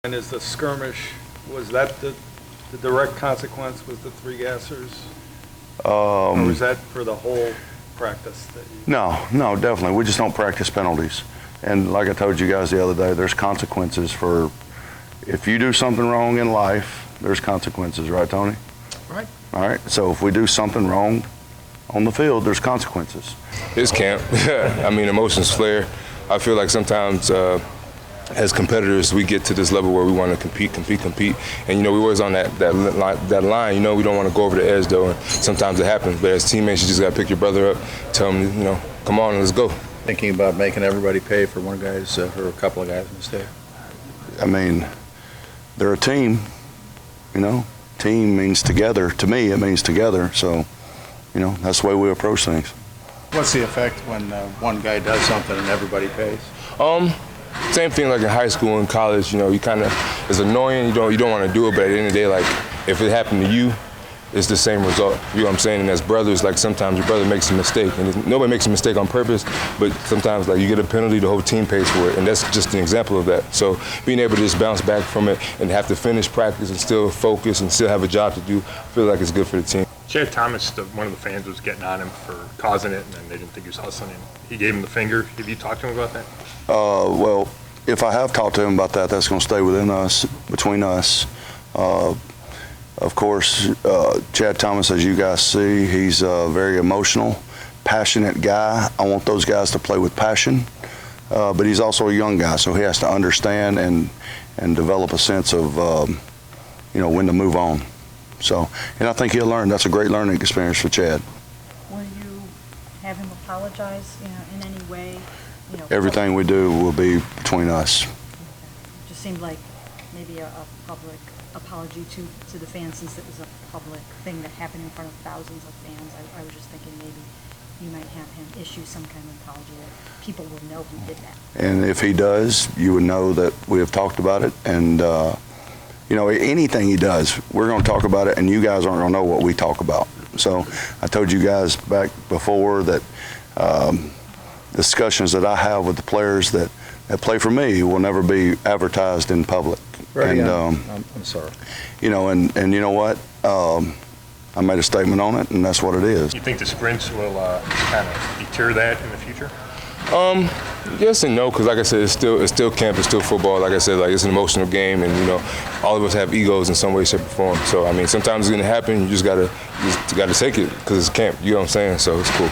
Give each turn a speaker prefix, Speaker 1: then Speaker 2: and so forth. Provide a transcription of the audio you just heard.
Speaker 1: And is the skirmish, was that the direct consequence, was the three gassers? Or was that for the whole practice?
Speaker 2: No, definitely. We just don't practice penalties. And like I told you guys the other day, there's consequences for, if you do something wrong in life, there's consequences, right, Tony?
Speaker 1: Right.
Speaker 2: All right, so if we do something wrong on the field, there's consequences.
Speaker 3: It's camp. I mean, emotions flare. I feel like sometimes as competitors, we get to this level where we want to compete. And, we always on that line, we don't want to go over the edge, though. And sometimes it happens. But as teammates, you just got to pick your brother up, tell him, come on, let's go.
Speaker 4: Thinking about making everybody pay for one guy's or a couple of guys' mistake.
Speaker 2: I mean, they're a team, Team means together. To me, it means together. So, that's the way we approach things.
Speaker 4: What's the effect when one guy does something and everybody pays?
Speaker 3: Same thing like in high school and college. You kind of, it's annoying. You don't want to do it, but at the end of the day, like if it happened to you, it's the same result. You know what I'm saying? And as brothers, like sometimes your brother makes a mistake, and nobody makes a mistake on purpose, but sometimes like you get a penalty, the whole team pays for it, and that's just an example of that. So being able to just bounce back from it and have to finish practice and still focus and still have a job to do, I feel like it's good for the team.
Speaker 5: Chad Thomas, one of the fans was getting on him for causing it, and then they didn't think he was hustling, and he gave him the finger. Have you talked to him about that?
Speaker 2: Well, if I have talked to him about that, that's going to stay between us. Of course, Chad Thomas, as you guys see, he's a very emotional, passionate guy. I want those guys to play with passion, but he's also a young guy, so he has to understand and develop a sense of, when to move on. So, and I think he'll learn. That's a great learning experience for Chad.
Speaker 6: Will you have him apologize, in any way?
Speaker 2: Everything we do will be between us.
Speaker 6: Okay. Just seemed like maybe a public apology to the fans, since it was a public thing that happened in front of thousands of fans. I was just thinking maybe you might have him issue some kind of apology that people will know who did that.
Speaker 2: And if he does, you would know that we have talked about it. And, anything he does, we're going to talk about it, and you guys aren't going to know what we talk about. So I told you guys back before that discussions that I have with the players that play for me will never be advertised in public.
Speaker 4: Right,
Speaker 2: and,
Speaker 4: I'm sorry.
Speaker 2: And you know what? I made a statement on it, and that's what it is.
Speaker 5: You think the sprints will kind of deter that in the future?
Speaker 3: Yes and no, because like I said, it's still camp, it's still football. Like I said, like it's an emotional game, and all of us have egos in some way, shape, or form. So I mean, sometimes it's gonna happen. You just gotta take it because it's camp. You know what I'm saying? So it's cool.